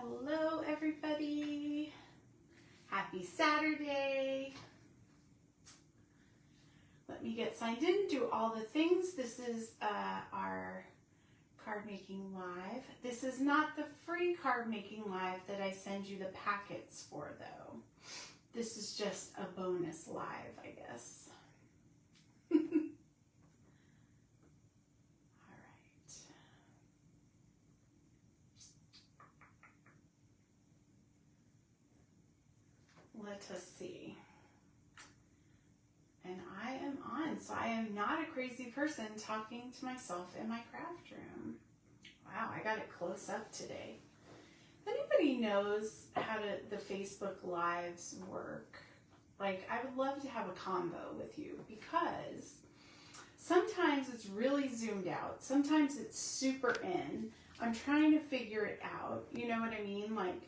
Hello everybody. Happy Saturday. Let me get signed in, do all the things. This is our card making live. This is not the free card making live that I send you the packets for though. This is just a bonus live, I guess. Let us see. And I am on, so I am not a crazy person talking to myself in my craft room. Wow, I got it close up today. If anybody knows how the Facebook Lives work, like I would love to have a combo with you because sometimes it's really zoomed out. Sometimes it's super in. I'm trying to figure it out. You know what I mean? Like,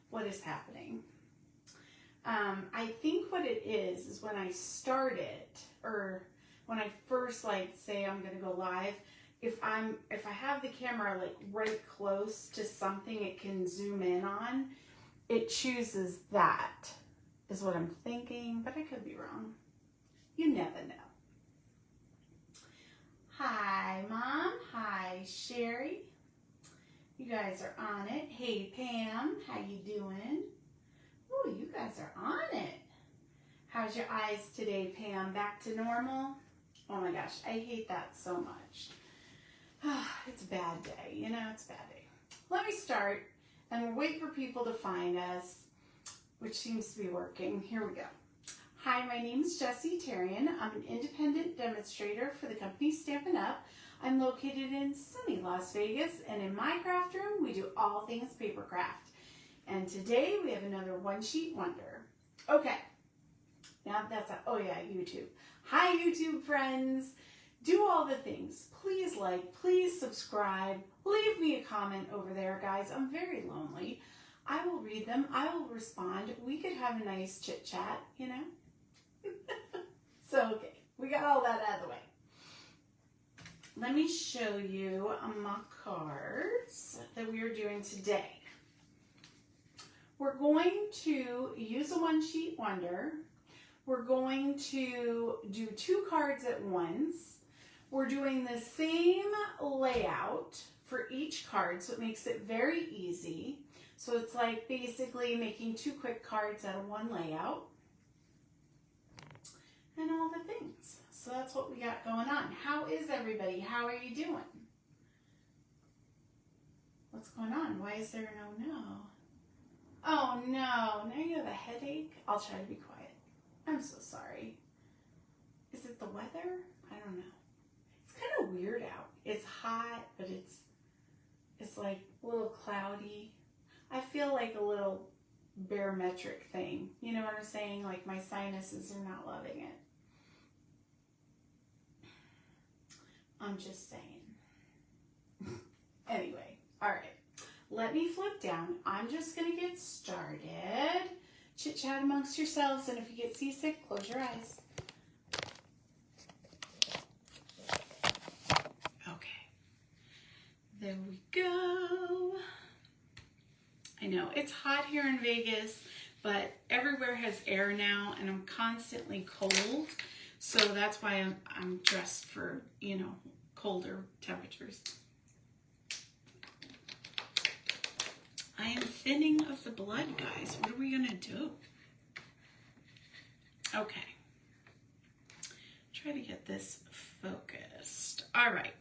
what is happening? I think what it is when I start it, or when I first say I'm gonna go live, if I have the camera like right close to something it can zoom in on, it chooses that, is what I'm thinking, but I could be wrong. You never know. Hi, Mom. Hi, Sherry. You guys are on it. Hey, Pam, how you doing? Oh, you guys are on it. How's your eyes today, Pam? Back to normal? Oh my gosh, I hate that so much. It's a bad day, you know, it's a bad day. Let me start, and we'll wait for people to find us, which seems to be working. Here we go. Hi, my name is Jessie Tarian. I'm an independent demonstrator for the company Stampin' Up. I'm located in sunny Las Vegas, and in my craft room, we do all things paper craft. And today we have another one sheet wonder. Okay, now that's oh yeah, YouTube. Hi, YouTube friends. Do all the things. Please like, please subscribe. Leave me a comment over there, guys. I'm very lonely. I will read them. I will respond. We could have a nice chit chat, you know? So, okay, we got all that out of the way. Let me show you my cards that we are doing today. We're going to use a one sheet wonder. We're going to do 2 cards at once. We're doing the same layout for each card, so it makes it very easy. So it's like basically making 2 quick cards out of one layout. And all the things. So that's what we got going on. How is everybody? How are you doing? What's going on? Why is there no? Oh no, now you have a headache? I'll try to be quiet. I'm so sorry. Is it the weather? I don't know. It's kind of weird out. It's hot, but it's like a little cloudy. I feel like a little barometric thing. You know what I'm saying? Like my sinuses are not loving it. I'm just saying. Anyway, all right. Let me flip down. I'm just going to get started. Chit chat amongst yourselves, and if you get seasick, close your eyes. Okay. There we go. I know it's hot here in Vegas, but everywhere has air now, and I'm constantly cold. So that's why I'm dressed for, you know, colder temperatures. I am thinning of the blood, guys. What are we gonna do? Okay. Try to get this focused. All right.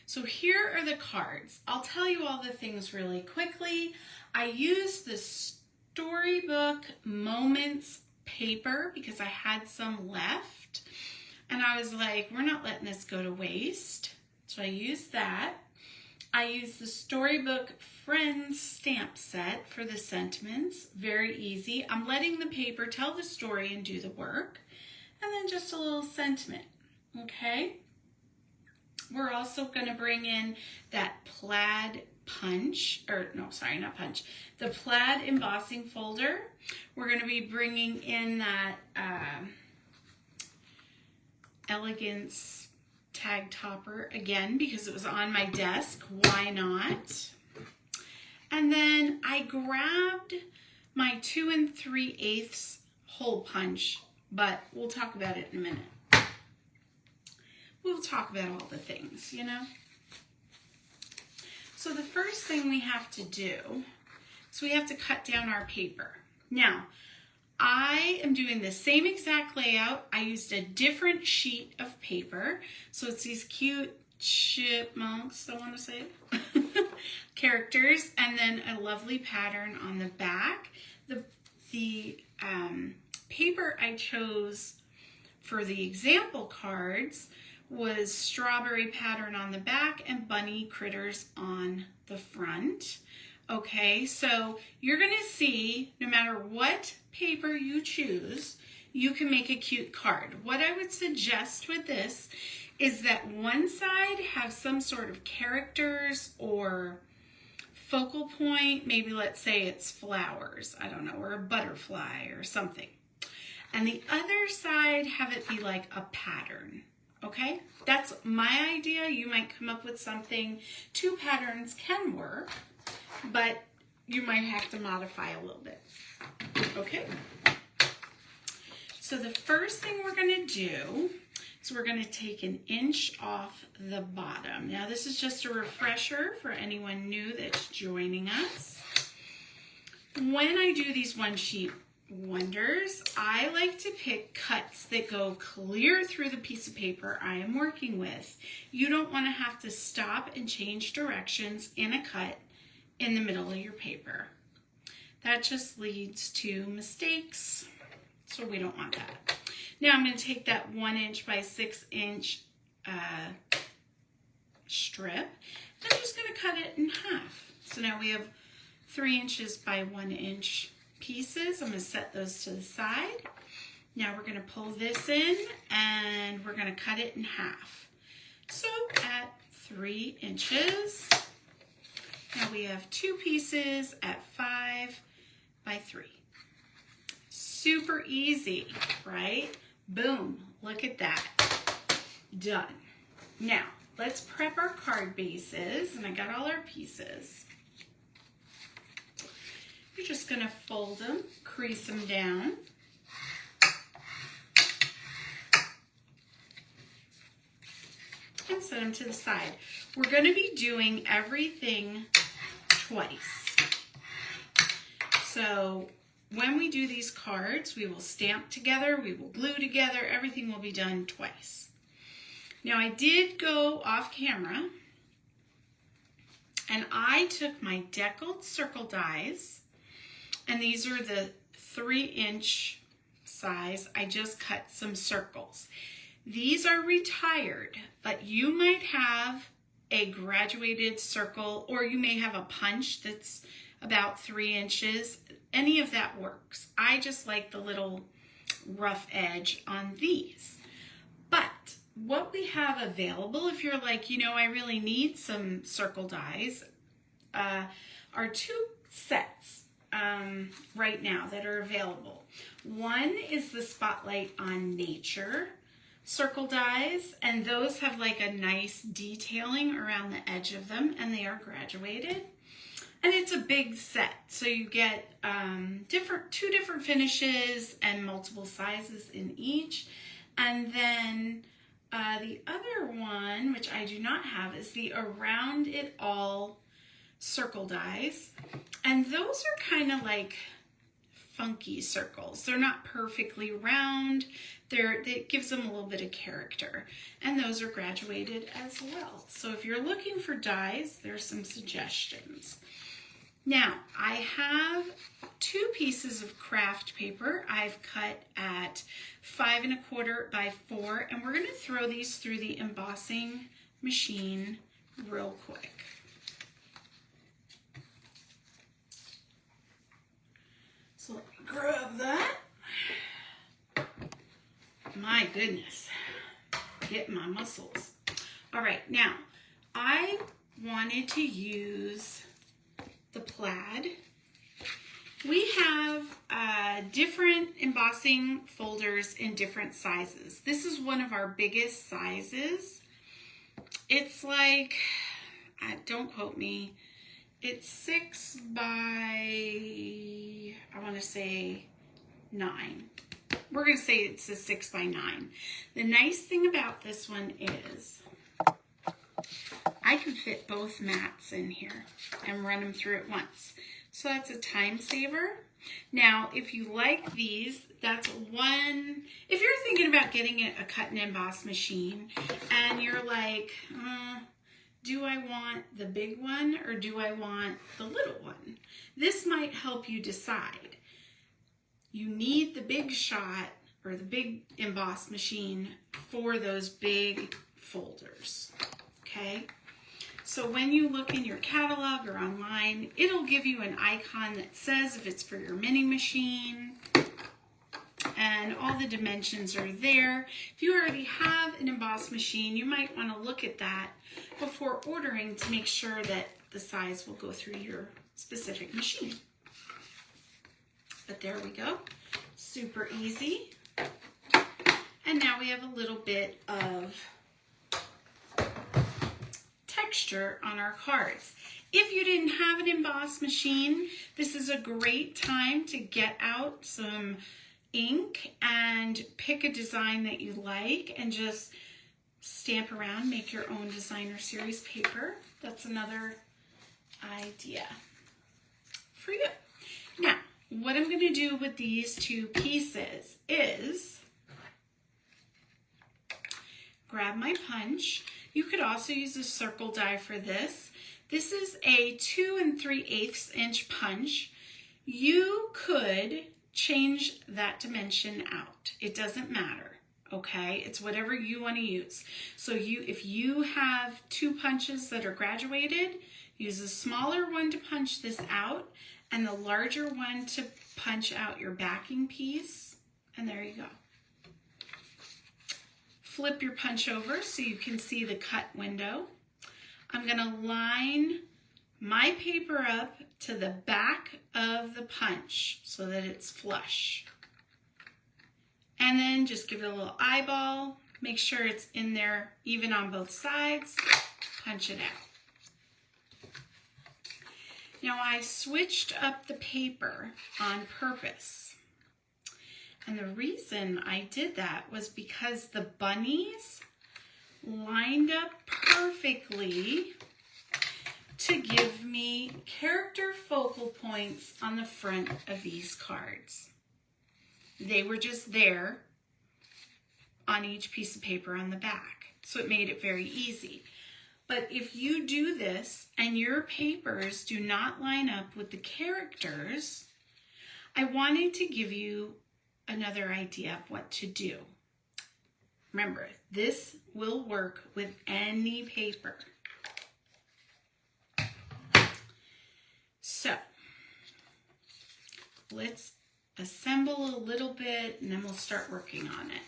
So here are the cards. I'll tell you all the things really quickly. I used the Storybook Moments paper because I had some left, and I was like, we're not letting this go to waste, so I used that. I used the Storybook Friends stamp set for the sentiments. Very easy. I'm letting the paper tell the story and do the work, and then just a little sentiment. Okay, we're also going to bring in that plaid punch, or no, sorry, not punch, the plaid embossing folder. We're going to be bringing in that Elegance tag topper again because it was on my desk. Why not? And then I grabbed my 2 3/8 hole punch, but we'll talk about it in a minute. We'll talk about all the things, you know? So the first thing we have to do is we have to cut down our paper. Now, I am doing the same exact layout. I used a different sheet of paper. So it's these cute chipmunks, I want to say, characters, and then a lovely pattern on the back. The paper I chose for the example cards was strawberry pattern on the back and bunny critters on the front. Okay, so you're going to see no matter what paper you choose, you can make a cute card. What I would suggest with this is that one side have some sort of characters or focal point. Maybe let's say it's flowers, I don't know, or a butterfly or something. And the other side have it be like a pattern. Okay, that's my idea. You might come up with something. 2 patterns can work, but you might have to modify a little bit. Okay, so the first thing we're going to do is we're going to take 1 inch off the bottom. Now this is just a refresher for anyone new that's joining us. When I do these one sheet wonders, I like to pick cuts that go clear through the piece of paper I am working with. You don't want to have to stop and change directions in a cut in the middle of your paper. That just leads to mistakes, so we don't want that. Now I'm going to take that 1 inch by 6 inch strip, and I'm just going to cut it in half. So now we have 3 inches by 1 inch pieces. I'm going to set those to the side. Now we're going to pull this in and we're going to cut it in half. So at 3 inches, now we have 2 pieces at 5 by 3. Super easy, right? Boom, look at that. Done. Now, let's prep our card bases, and I got all our pieces. You're just going to fold them, crease them down. And set them to the side. We're going to be doing everything twice. So when we do these cards, we will stamp together, we will glue together, everything will be done twice. Now I did go off camera and I took my deckled circle dies, and these are the 3 inch size. I just cut some circles. These are retired, but you might have a graduated circle, or you may have a punch that's about 3 inches. Any of that works. I just like the little rough edge on these. But what we have available, if you're like, you know, I really need some circle dies, are 2 sets right now that are available. One is the Spotlight on Nature circle dies, and those have like a nice detailing around the edge of them, and they are graduated. And it's a big set, so you get 2 different finishes and multiple sizes in each. And then the other one, which I do not have, is the Around It All circle dies. And those are kind of like funky circles. They're not perfectly round. It gives them a little bit of character. And those are graduated as well. So if you're looking for dies, there's some suggestions. Now, I have 2 pieces of craft paper I've cut at 5 1/4 by 4, and we're going to throw these through the embossing machine real quick. So let me grab that. My goodness, getting my muscles. All right, now I wanted to use the plaid. We have different embossing folders in different sizes. This is one of our biggest sizes. It's like, don't quote me, it's 6 by, I want to say 9. We're going to say it's a 6 by 9. The nice thing about this one is I can fit both mats in here and run them through at once. So that's a time saver. Now, if you like these, that's one. If you're thinking about getting a cut and emboss machine and you're like, do I want the big one or do I want the little one? This might help you decide. You need the big shot or the big emboss machine for those big folders, okay? So when you look in your catalog or online, it'll give you an icon that says if it's for your mini machine, and all the dimensions are there. If you already have an emboss machine, you might want to look at that before ordering to make sure that the size will go through your specific machine. But there we go, super easy. And now we have a little bit of texture on our cards. If you didn't have an emboss machine, this is a great time to get out some ink and pick a design that you like and just stamp around, make your own designer series paper. That's another idea for you. Now, what I'm going to do with these two pieces is grab my punch. You could also use a circle die for this. This is a 2 3/8 inch punch. You could change that dimension out. It doesn't matter, okay? It's whatever you want to use. So if you have 2 punches that are graduated, use a smaller one to punch this out and the larger one to punch out your backing piece. And there you go. Flip your punch over so you can see the cut window. I'm going to line my paper up to the back of the punch so that it's flush. And then just give it a little eyeball. Make sure it's in there even on both sides. Punch it out. Now I switched up the paper on purpose. And the reason I did that was because the bunnies lined up perfectly to give me character focal points on the front of these cards. They were just there on each piece of paper on the back. So it made it very easy. But if you do this and your papers do not line up with the characters, I wanted to give you another idea of what to do. Remember, this will work with any paper. So, let's assemble a little bit and then we'll start working on it.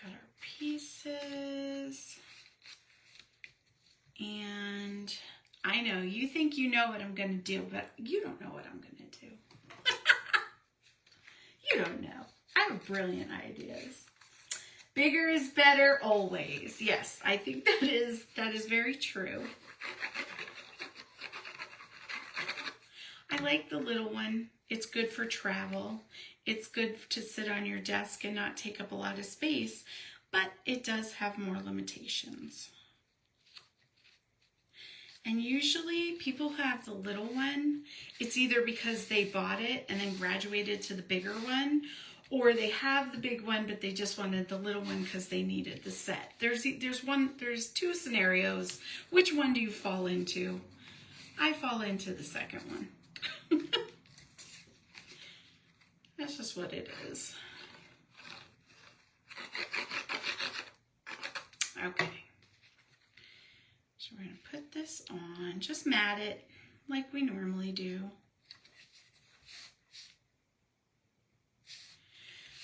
Got our pieces. And I know you think you know what I'm going to do, but you don't know what I'm going to do. You don't know. I have brilliant ideas. Bigger is better always. Yes, I think that is very true. I like the little one. It's good for travel. It's good to sit on your desk and not take up a lot of space, but it does have more limitations. And usually people who have the little one, it's either because they bought it and then graduated to the bigger one, or they have the big one but they just wanted the little one because they needed the set. There's 2 scenarios. Which one do you fall into? I fall into the second one. That's just what it is. Okay. So we're going to put this on, just mat it like we normally do.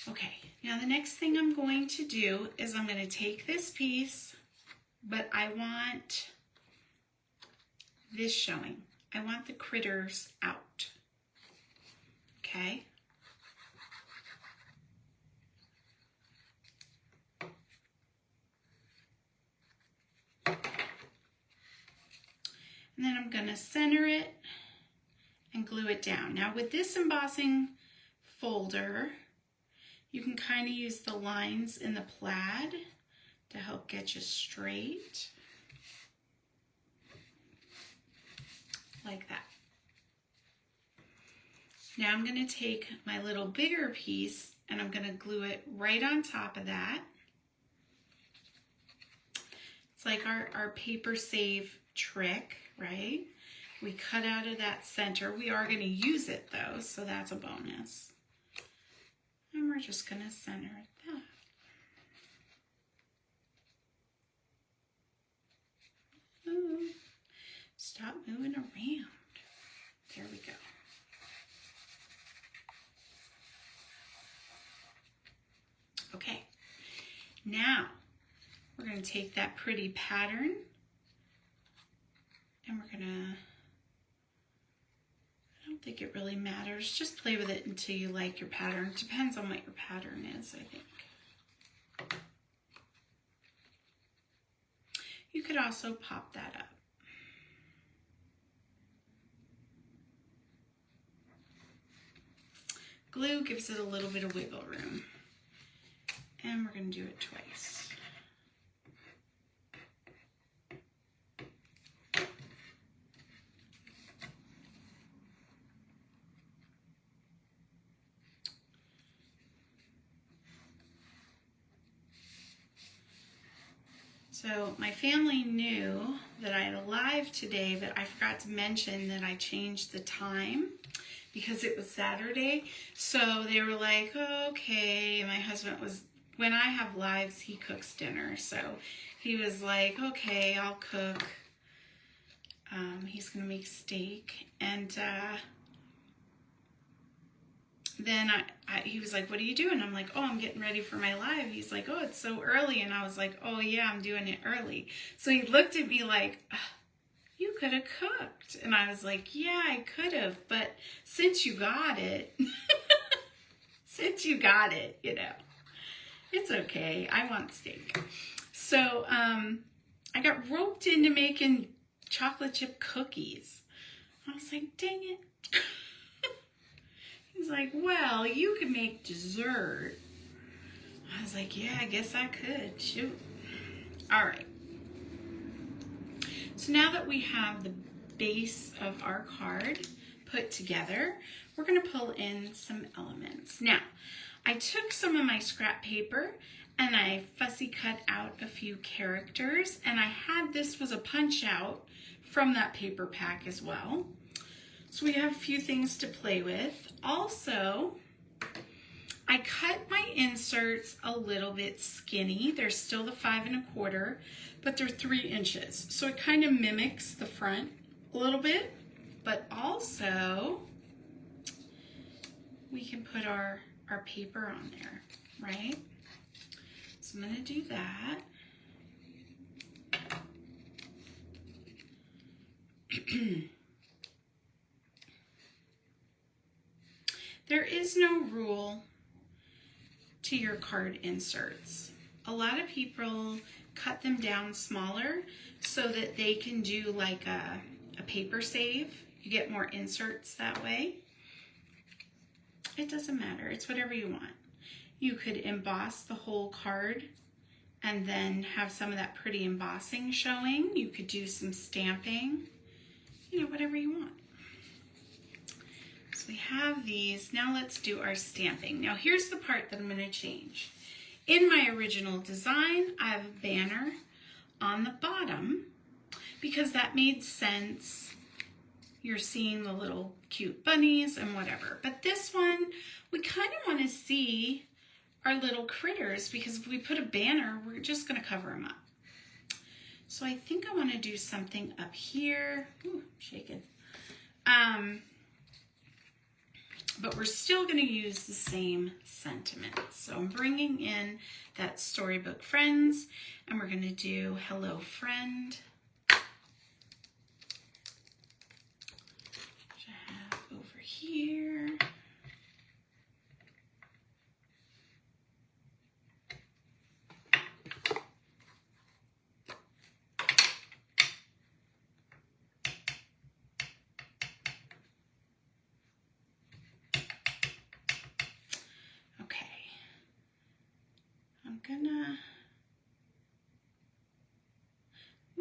Okay, now the next thing I'm going to do is I'm going to take this piece, but I want this showing. I want the critters out. Okay? And then I'm going to center it and glue it down. Now with this embossing folder, you can kind of use the lines in the plaid to help get you straight. Like that. Now I'm going to take my little bigger piece and I'm going to glue it right on top of that. It's like our paper save trick, right? We cut out of that center. We are going to use it though, so that's a bonus. And we're just going to center that. Ooh. Stop moving around. There we go. Okay, now we're going to take that pretty pattern and we're going to, I don't think it really matters, just play with it until you like your pattern. Depends on what your pattern is, I think. You could also pop that up. Glue gives it a little bit of wiggle room. And we're going to do it twice. So my family knew that I had a live today, but I forgot to mention that I changed the time because it was Saturday. So they were like, oh, okay. My husband was, when I have lives, he cooks dinner. So he was like, okay, I'll cook. He's going to make steak. And then he was like, what are you doing? I'm like, oh, I'm getting ready for my live. He's like, oh, it's so early. And I was like, oh, yeah, I'm doing it early. So he looked at me like, you could have cooked. And I was like, yeah, I could have. But since you got it, you know. It's okay. I want steak. So I got roped into making chocolate chip cookies. I was like, dang it. He's like, well, you could make dessert. I was like, yeah, I guess I could. Shoot. All right. So now that we have the base of our card put together, we're going to pull in some elements. Now, I took some of my scrap paper and I fussy cut out a few characters, and I had, this was a punch out from that paper pack as well. So we have a few things to play with. Also, I cut my inserts a little bit skinny. They're still the 5 1/4, but they're 3 inches. So it kind of mimics the front a little bit, but also we can put our paper on there, right? So I'm going to do that. There is no rule to your card inserts. A lot of people cut them down smaller so that they can do like a paper save. You get more inserts that way. It doesn't matter. It's whatever you want. You could emboss the whole card and then have some of that pretty embossing showing. You could do some stamping, you know, whatever you want. So we have these. Now let's do our stamping. Now here's the part that I'm going to change. In my original design, I have a banner on the bottom because that made sense. You're seeing the little cute bunnies and whatever. But this one, we kind of want to see our little critters because if we put a banner, we're just going to cover them up. So I think I want to do something up here. Ooh, shaking. But we're still going to use the same sentiment. So I'm bringing in that Storybook Friends, and we're going to do Hello Friend. Which I have over here.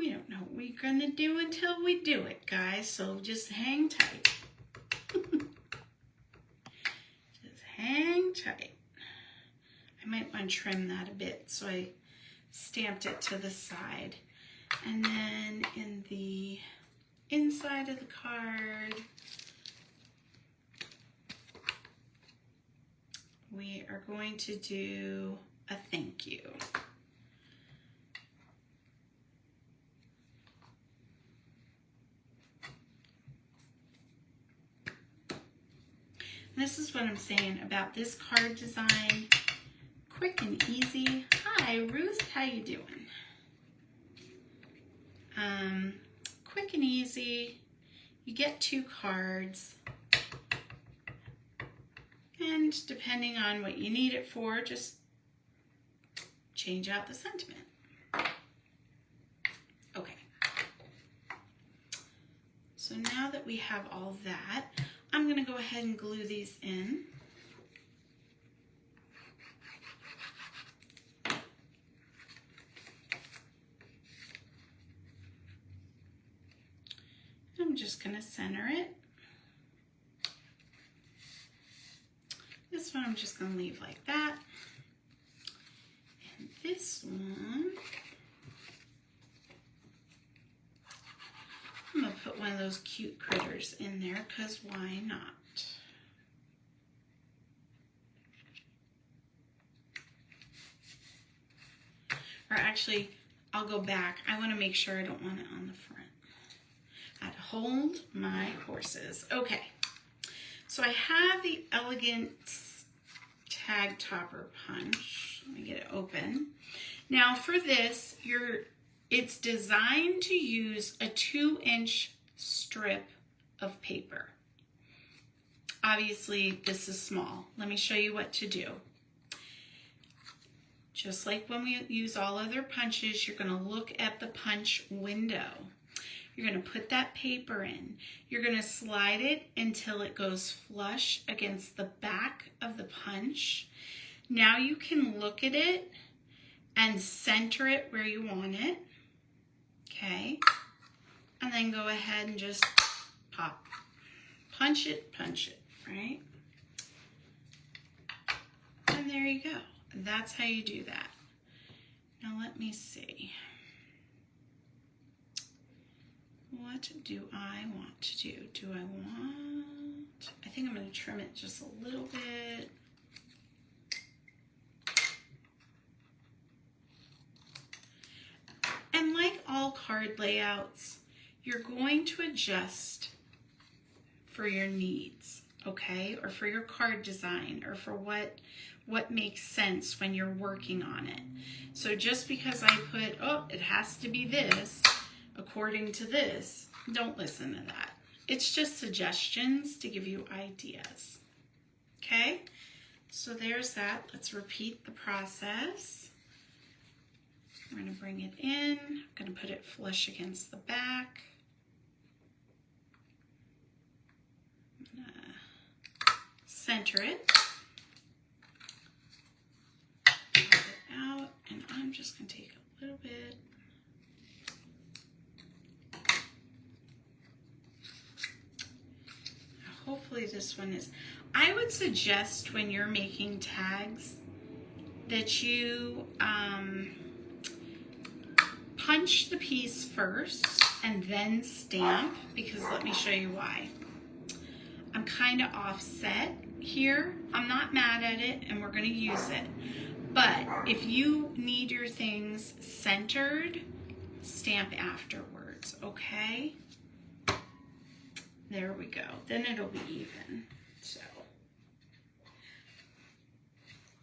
We don't know what we're gonna do until we do it, guys, so just hang tight. Just hang tight. I might want to trim that a bit, so I stamped it to the side. And then in the inside of the card, we are going to do a thank you. This is what I'm saying about this card design. Quick and easy. Hi, Ruth. How you doing? Quick and easy. You get 2 cards. And depending on what you need it for, just change out the sentiment. Okay. So now that we have all that, I'm going to go ahead and glue these in. I'm just going to center it. This one I'm just going to leave like that. And this one, I'm going to put one of those cute critters in there, because why not? Or actually, I'll go back. I want to make sure I don't want it on the front. I'd hold my horses. Okay, so I have the Elegance Tag Topper Punch. Let me get it open. Now for this, it's designed to use a 2-inch strip of paper. Obviously, this is small. Let me show you what to do. Just like when we use all other punches, you're going to look at the punch window. You're going to put that paper in. You're going to slide it until it goes flush against the back of the punch. Now you can look at it and center it where you want it. Okay. And then go ahead and just pop. Punch it, right? And there you go. That's how you do that. Now let me see. What do I want to do? I think I'm going to trim it just a little bit. And like all card layouts, you're going to adjust for your needs, okay? Or for your card design, or for what makes sense when you're working on it. So just because I put, oh, it has to be this, according to this, don't listen to that. It's just suggestions to give you ideas. Okay? So there's that. Let's repeat the process. We're going to bring it in. I'm going to put it flush against the back. I'm going to center it. Pop it out. And I'm just going to take a little bit. Hopefully this one is. I would suggest when you're making tags that you punch the piece first and then stamp, because let me show you why. I'm kind of offset here. I'm not mad at it, and we're going to use it. But if you need your things centered, stamp afterwards, okay? There we go. Then it'll be even. So,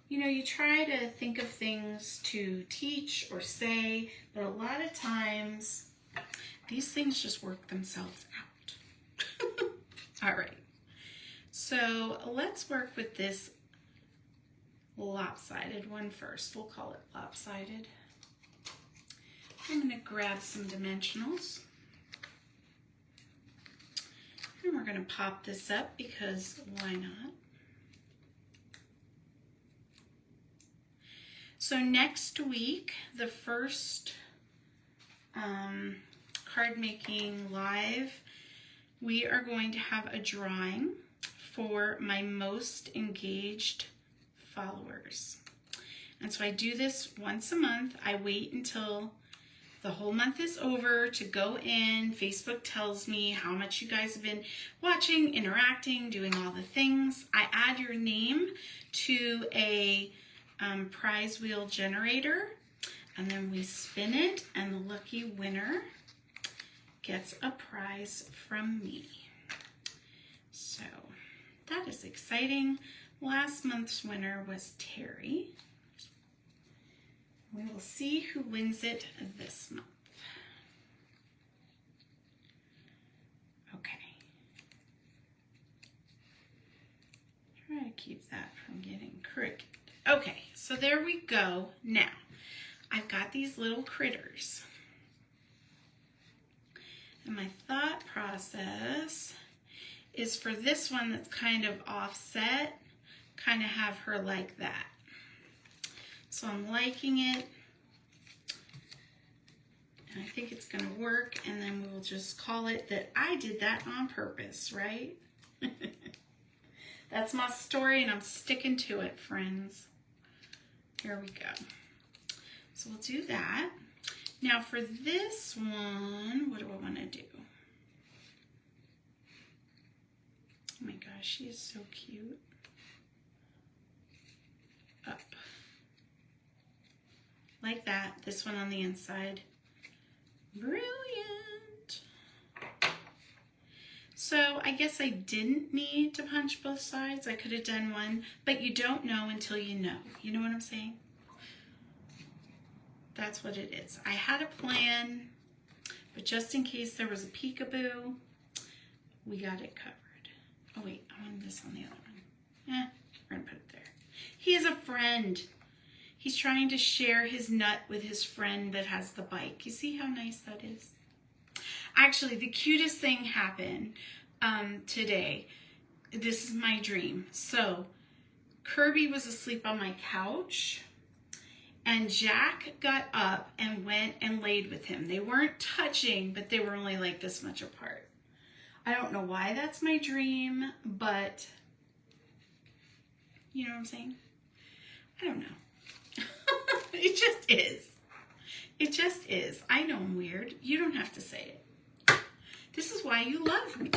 you know, you try to think of things to teach or say, but a lot of times these things just work themselves out. All right. So let's work with this lopsided one first. We'll call it lopsided. I'm going to grab some dimensionals. And we're going to pop this up because why not? So next week, the first card making live, we are going to have a drawing for my most engaged followers. And so I do this once a month. I wait until the whole month is over to go in. Facebook tells me how much you guys have been watching, interacting, doing all the things. I add your name to a prize wheel generator, and then we spin it, and the lucky winner gets a prize from me. So that is exciting. Last month's winner was Terry. We will see who wins it this month. Okay. Try to keep that from getting crooked. Okay, so there we go. Now, I've got these little critters. And my thought process is for this one that's kind of offset, kind of have her like that. So I'm liking it, and I think it's going to work, and then we'll just call it that I did that on purpose, right? That's my story, and I'm sticking to it, friends. Here we go. So we'll do that. Now for this one, what do I want to do? Oh my gosh, she is so cute. Up. Like that. This one on the inside. Brilliant. So I guess I didn't need to punch both sides. I could have done one, but you don't know until you know. You know what I'm saying? That's what it is. I had a plan, but just in case there was a peekaboo, we got it covered. Oh wait, I wanted this on the other one. We're gonna put it there. He is a friend. He's trying to share his nut with his friend that has the bike. You see how nice that is? Actually, the cutest thing happened today. This is my dream. So, Kirby was asleep on my couch, and Jack got up and went and laid with him. They weren't touching, but they were only like this much apart. I don't know why that's my dream, but you know what I'm saying? I don't know. It just is. It just is. I know I'm weird. You don't have to say it. This is why you love me.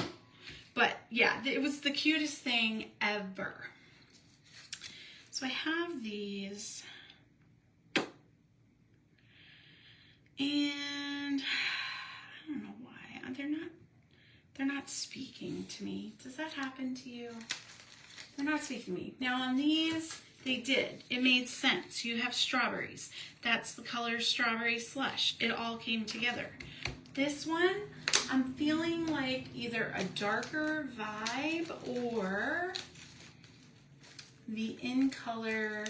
But yeah, it was the cutest thing ever. So I have these. And I don't know why. They're not speaking to me. Does that happen to you? They're not speaking to me. Now on these, they did. It made sense. You have strawberries. That's the color strawberry slush. It all came together. This one, I'm feeling like either a darker vibe or the in color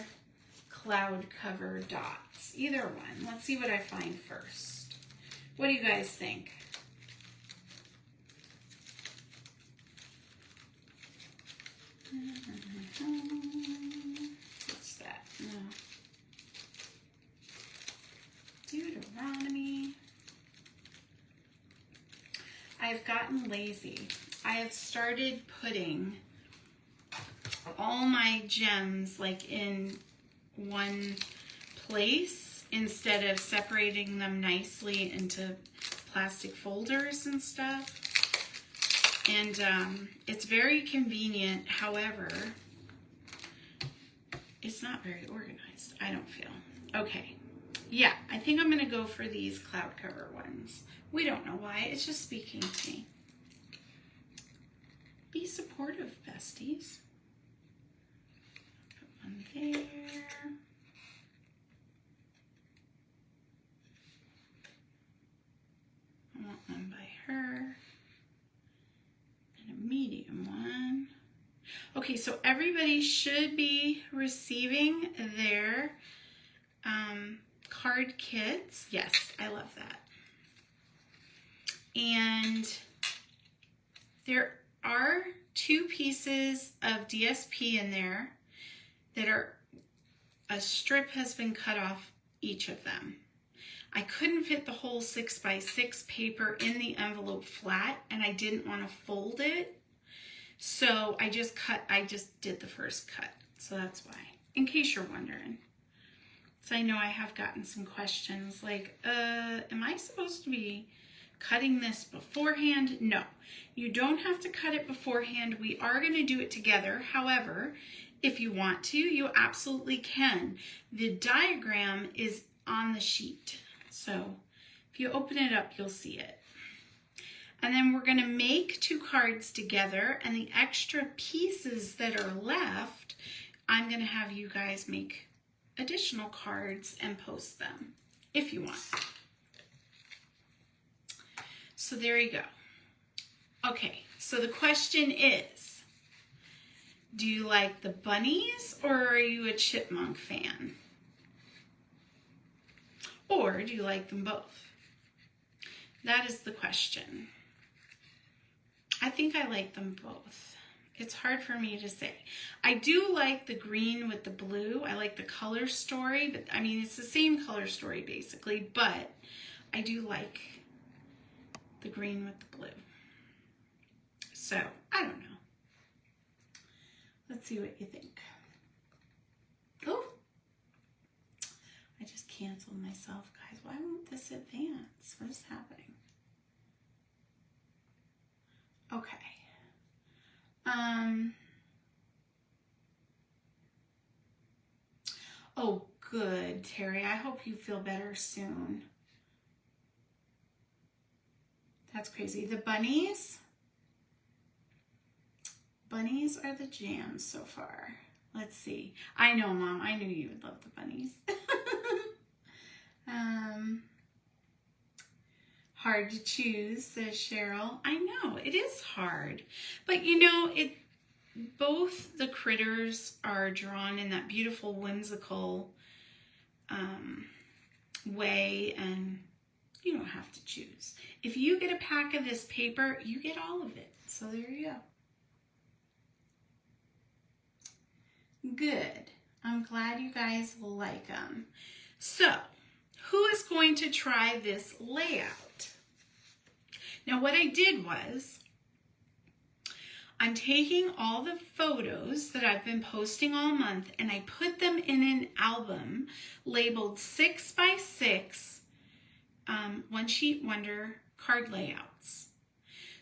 cloud cover dots. Either one. Let's see what I find first. What do you guys think? What's that? No. Deuteronomy. I've gotten lazy. I have started putting all my gems like in one place instead of separating them nicely into plastic folders and stuff. And it's very convenient. However, it's not very organized, I don't feel. Okay. Yeah, I think I'm going to go for these cloud cover ones. We don't know why. It's just speaking to me. Be supportive, besties. Put one there. I want one by her. And a medium one. Okay, so everybody should be receiving their card kits. Yes, I love that. And there are 2 pieces of DSP in there that are, a strip has been cut off each of them. I couldn't fit the whole 6x6 paper in the envelope flat, and I didn't want to fold it. So I just did the first cut. So that's why, in case you're wondering. So I know I have gotten some questions like, am I supposed to be cutting this beforehand? No, you don't have to cut it beforehand. We are going to do it together. However, if you want to, you absolutely can. The diagram is on the sheet. So if you open it up, you'll see it. And then we're going to make 2 cards together, and the extra pieces that are left, I'm going to have you guys make additional cards and post them if you want. So there you go. Okay, so the question is, do you like the bunnies or are you a chipmunk fan? Or do you like them both? That is the question. I think I like them both. It's hard for me to say. I do like the green with the blue. I like the color story, but I mean, it's the same color story basically, but I do like the green with the blue. So, I don't know. Let's see what you think. Oh, I just canceled myself, guys. Why won't this advance? What is happening? Okay. Oh, good, Terry. I hope you feel better soon. That's crazy. The bunnies? Bunnies are the jam so far. Let's see. I know, Mom. I knew you would love the bunnies. Hard to choose, says Cheryl. I know, it is hard. But you know, both the critters are drawn in that beautiful, whimsical way, and you don't have to choose. If you get a pack of this paper, you get all of it. So there you go. Good. I'm glad you guys like them. So, who is going to try this layout? Now, what I did was, I'm taking all the photos that I've been posting all month and I put them in an album labeled 6x6 One Sheet Wonder card layouts.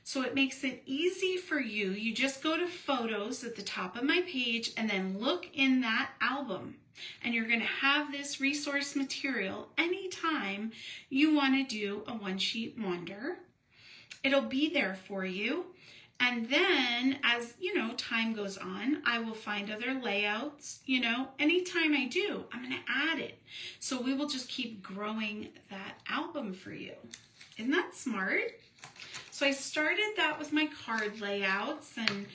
So it makes it easy for you. You just go to photos at the top of my page and then look in that album. And you're going to have this resource material anytime you want to do a one sheet wonder. It'll be there for you. And then as, you know, time goes on, I will find other layouts, you know, anytime I do, I'm going to add it. So we will just keep growing that album for you. Isn't that smart? So I started that with my card layouts, and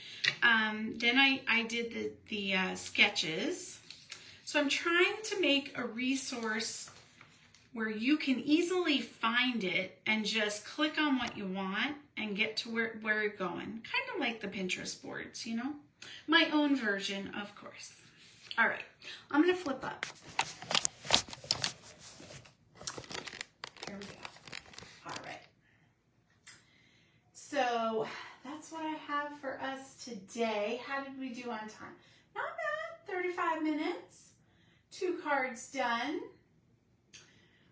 then I did the sketches. So I'm trying to make a resource where you can easily find it and just click on what you want and get to where you're going. Kind of like the Pinterest boards, you know? My own version, of course. All right, I'm gonna flip up. Here we go. All right. So that's what I have for us today. How did we do on time? Not bad, 35 minutes. 2 cards done.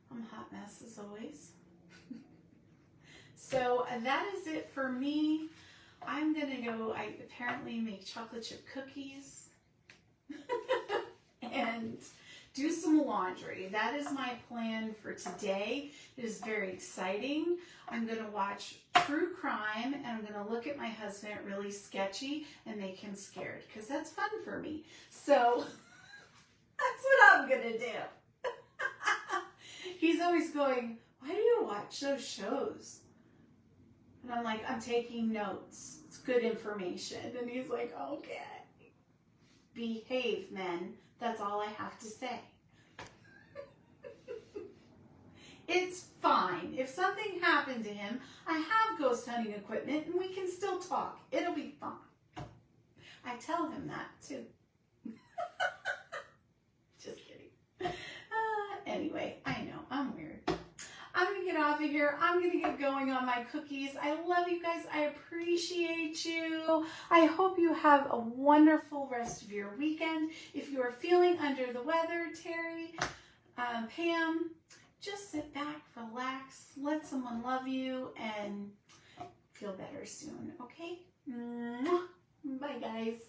I'm a hot mess as always. So that is it for me. I'm gonna go, I apparently make chocolate chip cookies and do some laundry. That is my plan for today. It is very exciting. I'm gonna watch true crime and I'm gonna look at my husband really sketchy and make him scared because that's fun for me. So that's what I'm gonna do. He's always going, why do you watch those shows? And I'm like, I'm taking notes. It's good information. And he's like, okay. Behave, men. That's all I have to say. It's fine. If something happened to him, I have ghost hunting equipment and we can still talk. It'll be fine. I tell him that too. Just kidding. Anyway, I know, I'm weird. of here. I'm going to get going on my cookies. I love you guys. I appreciate you. I hope you have a wonderful rest of your weekend. If you are feeling under the weather, Terry, Pam, just sit back, relax, let someone love you, and feel better soon, okay? Bye, guys.